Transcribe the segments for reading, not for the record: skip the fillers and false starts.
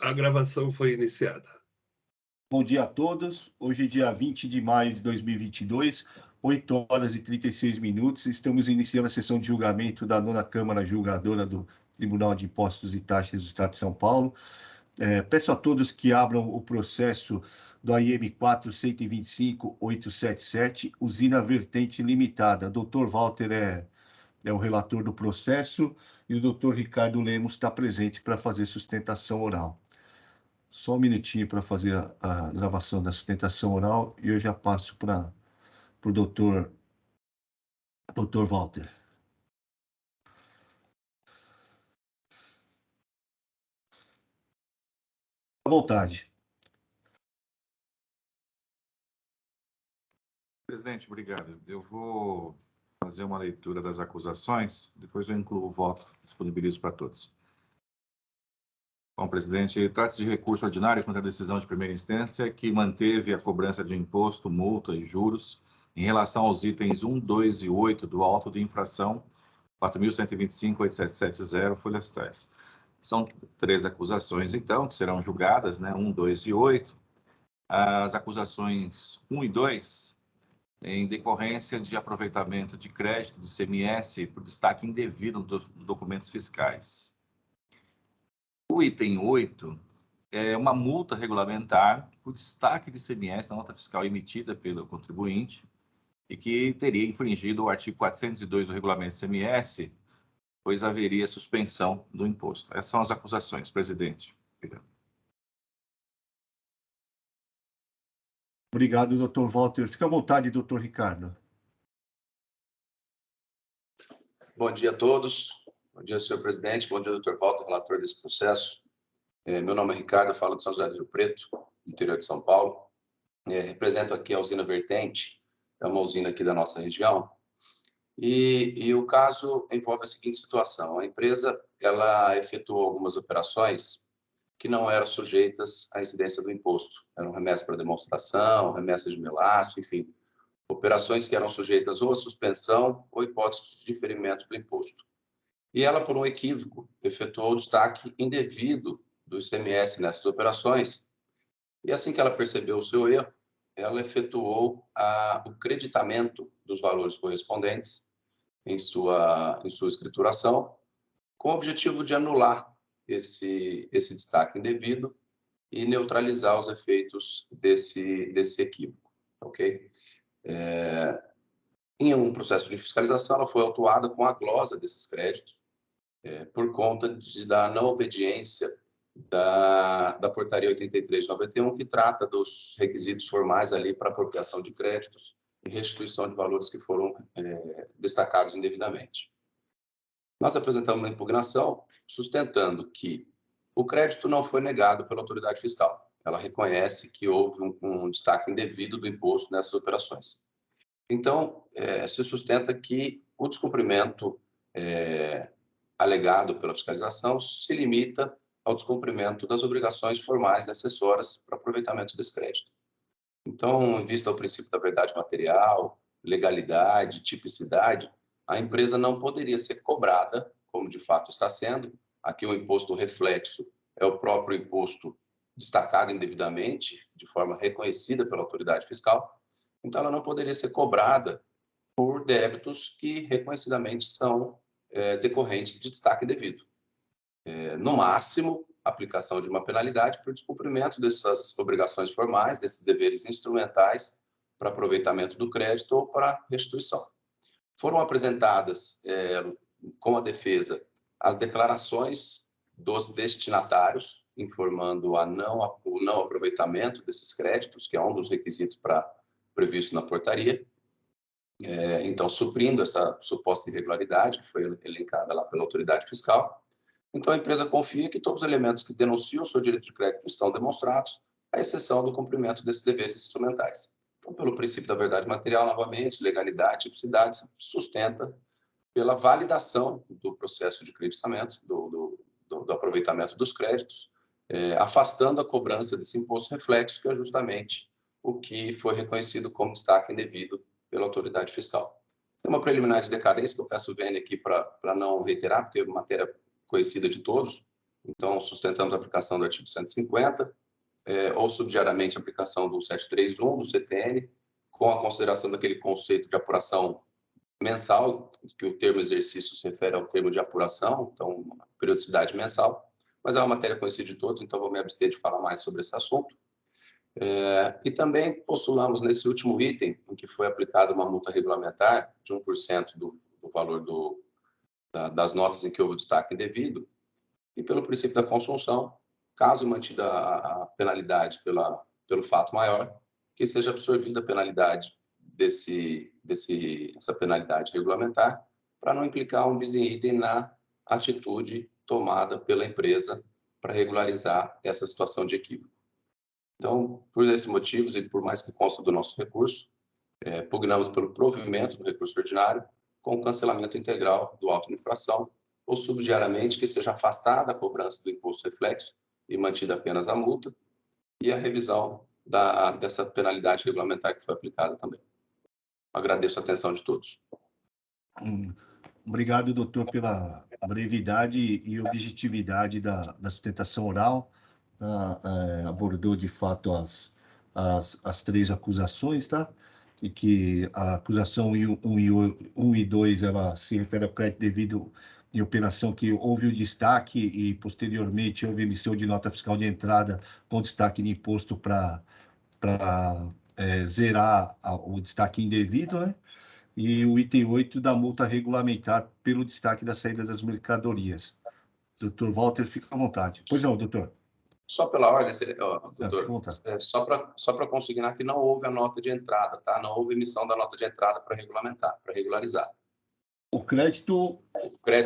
A gravação foi iniciada. Bom dia a todos. Hoje é dia 20 de maio de 2022, 8 horas e 36 minutos. Estamos iniciando a sessão de julgamento da 9ª Câmara Julgadora do Tribunal de Impostos e Taxas do Estado de São Paulo. Peço a todos que abram o processo do AIM 4.125.877, Usina Vertente Limitada. Dr. Walter é o relator do processo e o Dr. Ricardo Lemos está presente para fazer sustentação oral. Só um minutinho para fazer a gravação da sustentação oral e eu já passo para o Dr. Walter. À vontade. Presidente, obrigado. Eu vou fazer uma leitura das acusações, depois eu incluo o voto, disponibilizo para todos. Bom, presidente, trata-se de recurso ordinário contra a decisão de primeira instância que manteve a cobrança de imposto, multa e juros em relação aos itens 1, 2 e 8 do auto de infração 4.125.8770, folhas 3. São 3 acusações, então, que serão julgadas, 1, 2 e 8. As acusações 1 e 2, em decorrência de aproveitamento de crédito do ICMS por destaque indevido dos documentos fiscais. O item 8 é uma multa regulamentar por destaque de ICMS na nota fiscal emitida pelo contribuinte e que teria infringido o artigo 402 do regulamento ICMS, pois haveria suspensão do imposto. Essas são as acusações, presidente. Obrigado, Dr. Walter. Fica à vontade, Dr. Ricardo. Bom dia a todos. Bom dia, senhor presidente. Bom dia, Dr. Walter, relator desse processo. Meu nome é Ricardo, eu falo de São José do Rio Preto, interior de São Paulo. Represento aqui a usina Vertente, é uma usina aqui da nossa região. E o caso envolve a seguinte situação. A empresa, ela efetuou algumas operações que não eram sujeitas à incidência do imposto. Eram remessas para demonstração, remessas de melácio, enfim, operações que eram sujeitas ou à suspensão ou hipótese de diferimento do imposto. E ela, por um equívoco, efetuou o destaque indevido do ICMS nessas operações, e assim que ela percebeu o seu erro, ela efetuou o creditamento dos valores correspondentes em sua escrituração, com o objetivo de anular esse destaque indevido e neutralizar os efeitos desse equívoco, ok? Em um processo de fiscalização, ela foi autuada com a glosa desses créditos, por conta da não obediência da portaria 83/91, que trata dos requisitos formais ali para apropriação de créditos e restituição de valores que foram destacados indevidamente. Nós apresentamos uma impugnação sustentando que o crédito não foi negado pela autoridade fiscal. Ela reconhece que houve um destaque indevido do imposto nessas operações. Então, se sustenta que o descumprimento alegado pela fiscalização se limita ao descumprimento das obrigações formais e acessórias para aproveitamento desse crédito. Então, em vista ao princípio da verdade material, legalidade, tipicidade, a empresa não poderia ser cobrada, como de fato está sendo. Aqui o imposto reflexo é o próprio imposto destacado indevidamente, de forma reconhecida pela autoridade fiscal. Então, ela não poderia ser cobrada por débitos que reconhecidamente são decorrentes de destaque indevido. No máximo, aplicação de uma penalidade por descumprimento dessas obrigações formais, desses deveres instrumentais para aproveitamento do crédito ou para restituição. Foram apresentadas, com a defesa, as declarações dos destinatários, informando o não aproveitamento desses créditos, que é um dos requisitos previsto na portaria. Então, suprindo essa suposta irregularidade, que foi elencada lá pela autoridade fiscal. Então, a empresa confia que todos os elementos que denunciam o seu direito de crédito estão demonstrados, à exceção do cumprimento desses deveres instrumentais. Então, pelo princípio da verdade material, novamente, legalidade, tipicidade, se sustenta pela validação do processo de creditamento, do aproveitamento dos créditos, afastando a cobrança desse imposto reflexo, que é justamente o que foi reconhecido como destaque indevido pela autoridade fiscal. Tem uma preliminar de decadência que eu peço vênia aqui para não reiterar, porque é matéria conhecida de todos. Então, sustentamos a aplicação do artigo 150, ou subsidiariamente a aplicação do 731 do CTN, com a consideração daquele conceito de apuração mensal, que o termo exercício se refere ao termo de apuração, então, periodicidade mensal, mas é uma matéria conhecida de todos, então vou me abster de falar mais sobre esse assunto. E também postulamos nesse último item, em que foi aplicada uma multa regulamentar de 1% do valor das notas em que houve destaque indevido, e pelo princípio da consunção, caso mantida a penalidade pelo fato maior, que seja absorvida a penalidade essa penalidade regulamentar, para não implicar um bis in idem na atitude tomada pela empresa para regularizar essa situação de equívoco. Então, por esses motivos e por mais que consta do nosso recurso, pugnamos pelo provimento do recurso ordinário com o cancelamento integral do auto de infração ou subsidiariamente que seja afastada a cobrança do imposto reflexo e mantida apenas a multa e a revisão dessa penalidade regulamentar que foi aplicada também. Agradeço a atenção de todos. Obrigado, doutor, pela brevidade e objetividade da sustentação oral. Abordou, de fato, as três acusações, tá? E que a acusação 1 e 2, ela se refere ao crédito devido em operação que houve o destaque e, posteriormente, houve emissão de nota fiscal de entrada com destaque de imposto para zerar o destaque indevido, né? E o item 8 da multa regulamentar pelo destaque da saída das mercadorias. Doutor Walter, fica à vontade. Pois não, doutor. Só pela ordem, doutor, só para consignar que não houve a nota de entrada, tá? Não houve emissão da nota de entrada para regulamentar, para regularizar. O crédito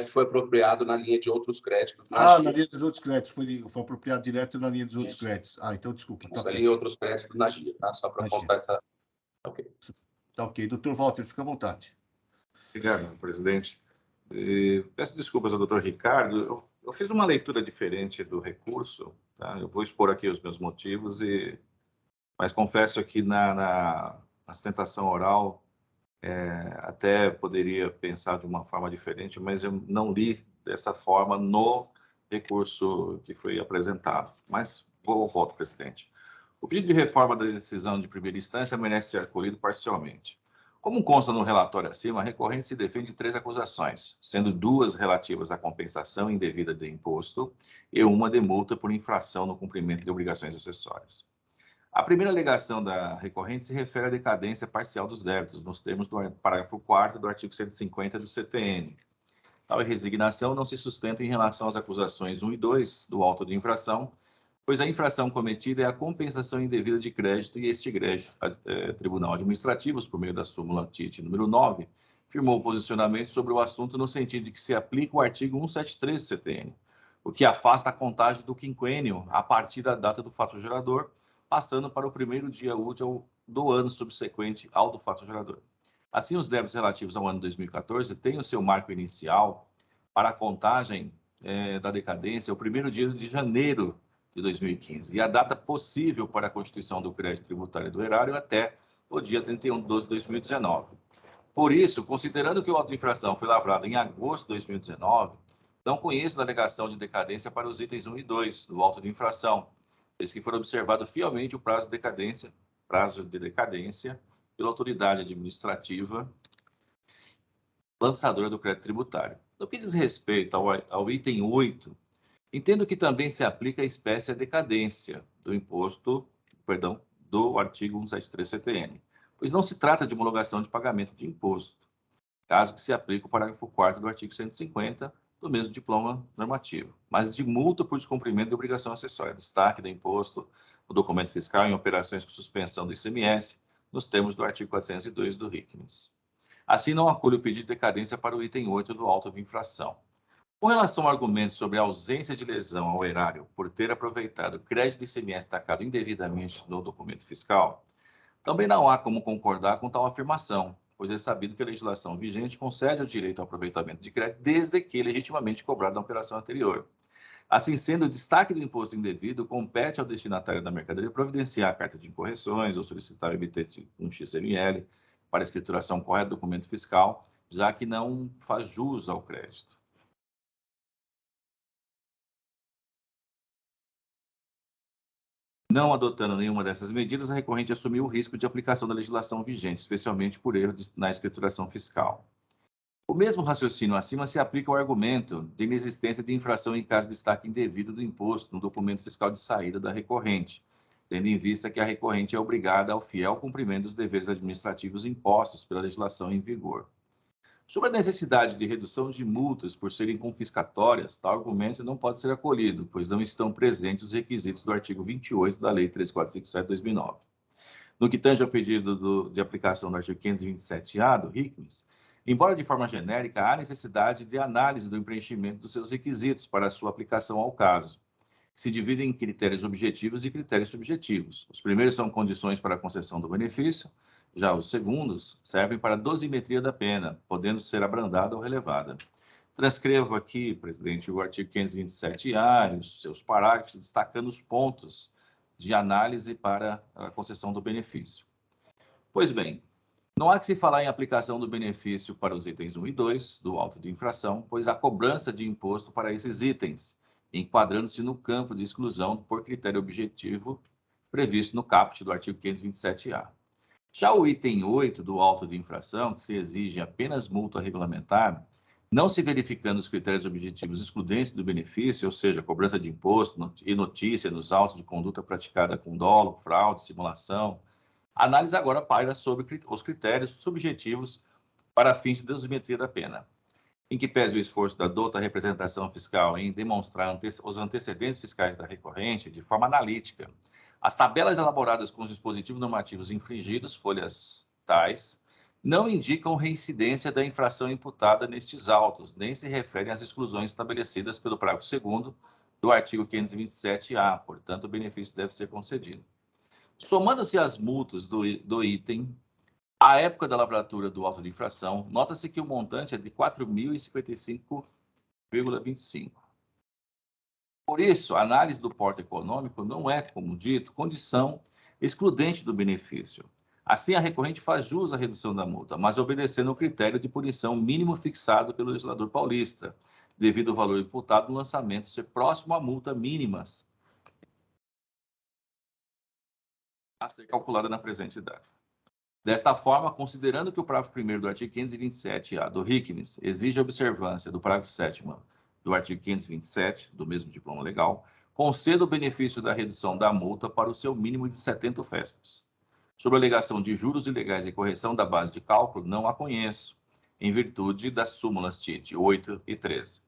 foi apropriado na linha de outros créditos. Na linha dos outros créditos. Foi apropriado direto na linha dos outros créditos. Então, desculpa. Tá, linha de outros créditos na GIA, tá? Só para contar essa... Ok. Tá ok. Doutor Walter, fica à vontade. Obrigado, presidente. Peço desculpas ao doutor Ricardo. Eu fiz uma leitura diferente do recurso, tá? Eu vou expor aqui os meus motivos, mas confesso que na sustentação oral até poderia pensar de uma forma diferente, mas eu não li dessa forma no recurso que foi apresentado. Mas volto, presidente. O pedido de reforma da decisão de primeira instância merece ser acolhido parcialmente. Como consta no relatório acima, a recorrente se defende de 3 acusações, sendo 2 relativas à compensação indevida de imposto e uma de multa por infração no cumprimento de obrigações acessórias. A primeira alegação da recorrente se refere à decadência parcial dos débitos, nos termos do parágrafo 4º do artigo 150 do CTN. Tal resignação não se sustenta em relação às acusações 1 e 2 do auto de infração, pois a infração cometida é a compensação indevida de crédito e este egrégio, Tribunal Administrativo, por meio da súmula TIT número 9, firmou posicionamento sobre o assunto no sentido de que se aplica o artigo 173 do CTN, o que afasta a contagem do quinquênio a partir da data do fato gerador, passando para o primeiro dia útil do ano subsequente ao do fato gerador. Assim, os débitos relativos ao ano 2014 têm o seu marco inicial para a contagem da decadência, o primeiro dia de janeiro de 2015, e a data possível para a constituição do crédito tributário do erário até o dia 31 de 12 de 2019. Por isso, considerando que o auto de infração foi lavrado em agosto de 2019, não conheço da alegação de decadência para os itens 1 e 2 do auto de infração, desde que for observado fielmente o prazo de decadência pela autoridade administrativa lançadora do crédito tributário. No que diz respeito ao item 8, entendo que também se aplica a espécie de decadência do do artigo 173 CTN, pois não se trata de homologação de pagamento de imposto, caso que se aplique o parágrafo 4º do artigo 150 do mesmo diploma normativo, mas de multa por descumprimento de obrigação acessória, destaque do imposto, o documento fiscal em operações com suspensão do ICMS, nos termos do artigo 402 do RICMES. Assim, não acolho o pedido de decadência para o item 8 do auto de infração. Com relação ao argumento sobre a ausência de lesão ao erário por ter aproveitado o crédito de ICMS tacado indevidamente no documento fiscal, também não há como concordar com tal afirmação, pois é sabido que a legislação vigente concede o direito ao aproveitamento de crédito desde que legitimamente cobrado na operação anterior. Assim sendo, o destaque do imposto indevido compete ao destinatário da mercadoria providenciar a carta de incorreções ou solicitar ao emitente um XML para a escrituração correta do documento fiscal, já que não faz jus ao crédito. Não adotando nenhuma dessas medidas, a recorrente assumiu o risco de aplicação da legislação vigente, especialmente por erro na escrituração fiscal. O mesmo raciocínio acima se aplica ao argumento de inexistência de infração em caso de destaque indevido do imposto no documento fiscal de saída da recorrente, tendo em vista que a recorrente é obrigada ao fiel cumprimento dos deveres administrativos impostos pela legislação em vigor. Sobre a necessidade de redução de multas por serem confiscatórias, tal argumento não pode ser acolhido, pois não estão presentes os requisitos do artigo 28 da Lei 3457 de 2009. No que tange ao pedido de aplicação do artigo 527-A do RICMES, embora de forma genérica, há necessidade de análise do preenchimento dos seus requisitos para a sua aplicação ao caso. Se dividem em critérios objetivos e critérios subjetivos. Os primeiros são condições para a concessão do benefício, já os segundos servem para a dosimetria da pena, podendo ser abrandada ou relevada. Transcrevo aqui, presidente, o artigo 527-A e os seus parágrafos, destacando os pontos de análise para a concessão do benefício. Pois bem, não há que se falar em aplicação do benefício para os itens 1 e 2 do auto de infração, pois há cobrança de imposto para esses itens, enquadrando-se no campo de exclusão por critério objetivo previsto no caput do artigo 527-A. Já o item 8 do auto de infração, que se exige apenas multa regulamentar, não se verificando os critérios objetivos excludentes do benefício, ou seja, cobrança de imposto e notícia nos autos de conduta praticada com dolo, fraude, simulação, a análise agora paira sobre os critérios subjetivos para fins de dosimetria da pena, em que pese o esforço da dota representação fiscal em demonstrar os antecedentes fiscais da recorrente de forma analítica. As tabelas elaboradas com os dispositivos normativos infringidos, folhas tais, não indicam reincidência da infração imputada nestes autos, nem se referem às exclusões estabelecidas pelo parágrafo 2º do artigo 527-A, portanto, o benefício deve ser concedido. Somando-se as multas do item, à época da lavratura do auto de infração, nota-se que o montante é de R$ 4.055,25. Por isso, a análise do porte econômico não é, como dito, condição excludente do benefício. Assim, a recorrente faz jus à redução da multa, mas obedecendo ao critério de punição mínimo fixado pelo legislador paulista, devido ao valor imputado no lançamento ser próximo à multa mínimas a ser calculada na presente data. Desta forma, considerando que o parágrafo 1º do artigo 527-A do RICMES exige a observância do parágrafo 7º do artigo 527, do mesmo diploma legal, conceda o benefício da redução da multa para o seu mínimo de 70 UFESPs. Sobre a alegação de juros ilegais e correção da base de cálculo, não a conheço, em virtude das súmulas TIT 8 e 13.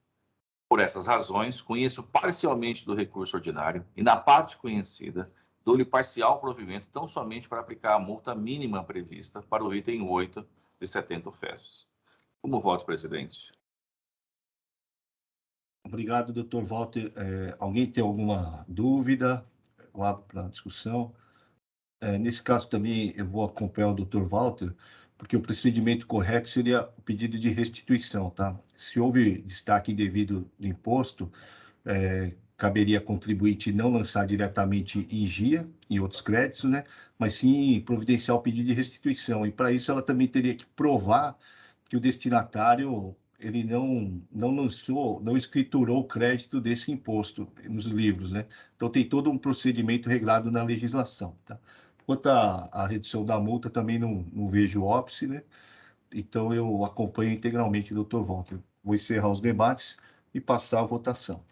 Por essas razões, conheço parcialmente do recurso ordinário e, na parte conhecida, dou-lhe parcial provimento tão somente para aplicar a multa mínima prevista para o item 8 de 70 UFESPs. Como voto, presidente? Obrigado, doutor Walter. Alguém tem alguma dúvida? Eu abro para discussão. Nesse caso também eu vou acompanhar o doutor Walter, porque o procedimento correto seria o pedido de restituição, tá? Se houve destaque indevido do imposto, caberia a contribuinte não lançar diretamente em GIA, em outros créditos, né? Mas sim providenciar o pedido de restituição. E para isso ela também teria que provar que o destinatário ele não lançou, não escriturou o crédito desse imposto nos livros, né? Então tem todo um procedimento regrado na legislação, tá? Quanto à redução da multa, também não vejo óbice, né? Então eu acompanho integralmente o Dr. Walter. Vou encerrar os debates e passar a votação.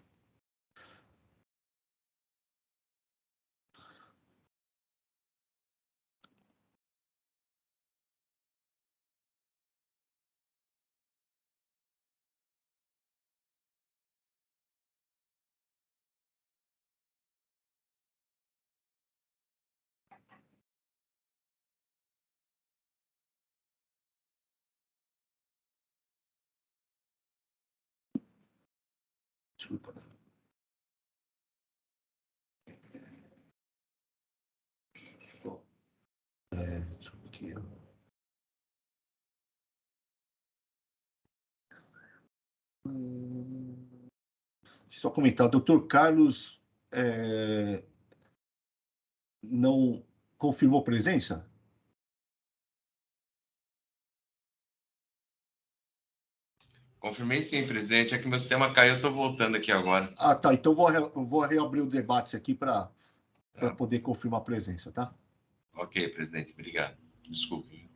Desculpa. Deixa eu ver aqui. Só comentar, o doutor Carlos não confirmou presença? Confirmei sim, presidente. É que meu sistema caiu, eu estou voltando aqui agora. Ah, tá. Então vou reabrir o debate aqui para para poder confirmar a presença, tá? Ok, presidente, obrigado. Desculpe.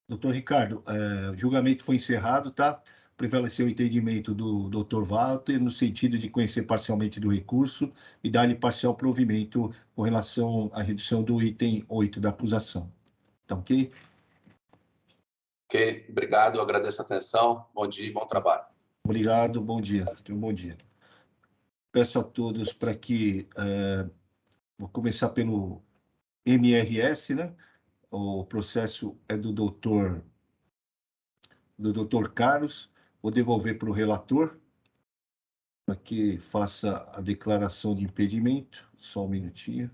Doutor Ricardo, o julgamento foi encerrado, tá? Prevaleceu o entendimento do doutor Walter no sentido de conhecer parcialmente do recurso e dar-lhe parcial provimento com relação à redução do item 8 da acusação. Tá ok? Ok, obrigado, eu agradeço a atenção. Bom dia e bom trabalho. Obrigado, bom dia. Tenha um bom dia. Peço a todos para que... vou começar pelo MRS, né? O processo é do doutor Carlos. Vou devolver para o relator, para que faça a declaração de impedimento. Só um minutinho.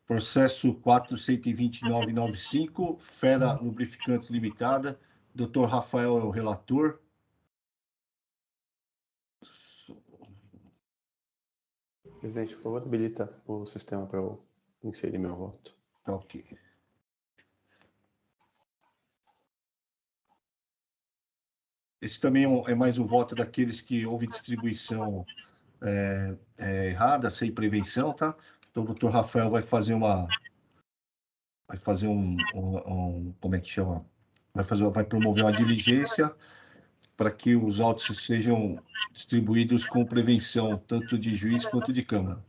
Processo 42995, Fera Lubrificantes Limitada. Dr. Rafael é o relator. Presidente, por favor, habilita o sistema para eu inserir meu voto. Tá ok. Esse também é mais um voto daqueles que houve distribuição errada, sem prevenção, tá? Então, o doutor Rafael vai fazer como é que chama? Vai promover uma diligência para que os autos sejam distribuídos com prevenção, tanto de juiz quanto de Câmara.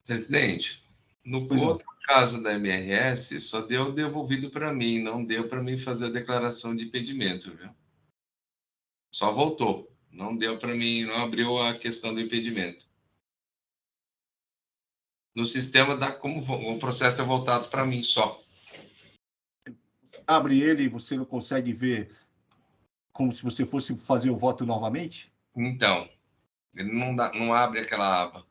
Presidente, no Pois não. outro caso da MRS, só deu devolvido para mim, não deu para mim fazer a declaração de impedimento, viu? Só voltou, não deu para mim, não abriu a questão do impedimento. No sistema dá como o processo é voltado para mim só. Abre ele e você não consegue ver como se você fosse fazer o voto novamente? Então, ele não abre aquela aba.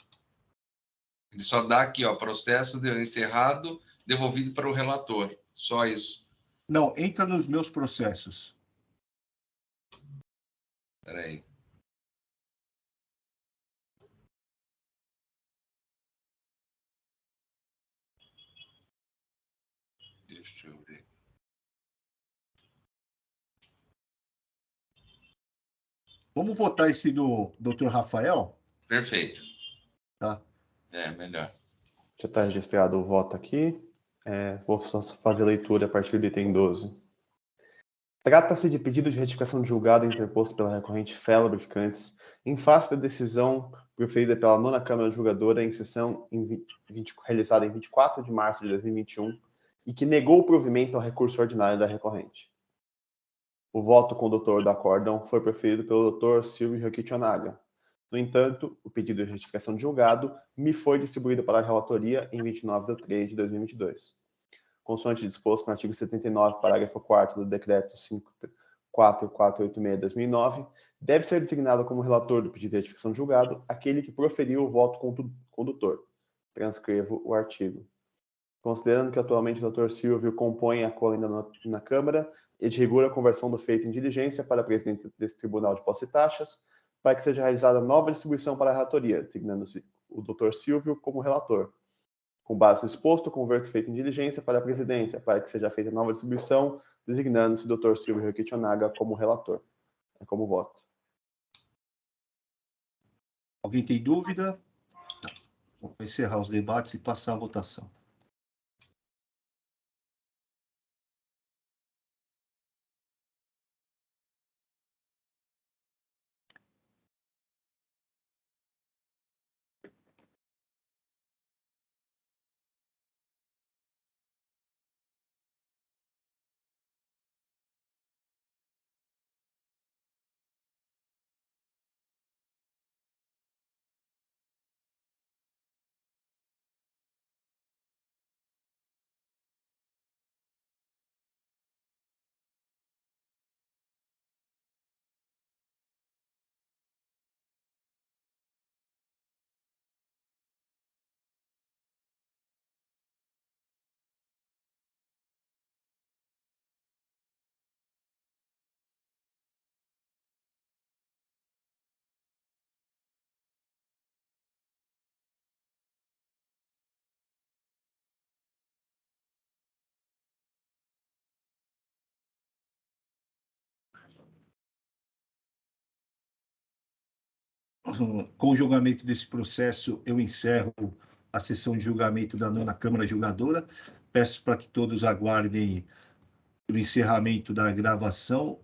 Ele só dá aqui, ó, processo encerrado, devolvido para o relator. Só isso. Não, entra nos meus processos. Espera aí. Deixa eu ver. Vamos votar esse do Dr. Rafael? Perfeito. Tá. É, melhor. Já está registrado o voto aqui. Vou só fazer a leitura a partir do item 12. Trata-se de pedido de retificação de julgado interposto pela recorrente Fera Lubrificantes em face da decisão proferida pela 9ª Câmara Julgadora em sessão realizada em 24 de março de 2021 e que negou o provimento ao recurso ordinário da recorrente. O voto condutor do acórdão foi proferido pelo Dr. Silvio Kichonaga. No entanto, o pedido de retificação de julgado me foi distribuído para a relatoria em 29 de 3 de 2022. Consoante disposto no artigo 79, parágrafo 4º do Decreto 5486/2009, deve ser designado como relator do pedido de retificação de julgado aquele que proferiu o voto condutor. Transcrevo o artigo. Considerando que atualmente o Dr. Silvio compõe a cola na Câmara e regula a conversão do feito em diligência para presidente desse Tribunal de Posse e Taxas, para que seja realizada nova distribuição para a relatoria, designando-se o Dr. Silvio como relator. Com base no exposto, converto feito em diligência para a presidência, para que seja feita nova distribuição, designando-se o Dr. Silvio Kichonaga como relator. É como voto. Alguém tem dúvida? Tá. Vou encerrar os debates e passar a votação. Com o julgamento desse processo, eu encerro a sessão de julgamento da 9ª Câmara Julgadora. Peço para que todos aguardem o encerramento da gravação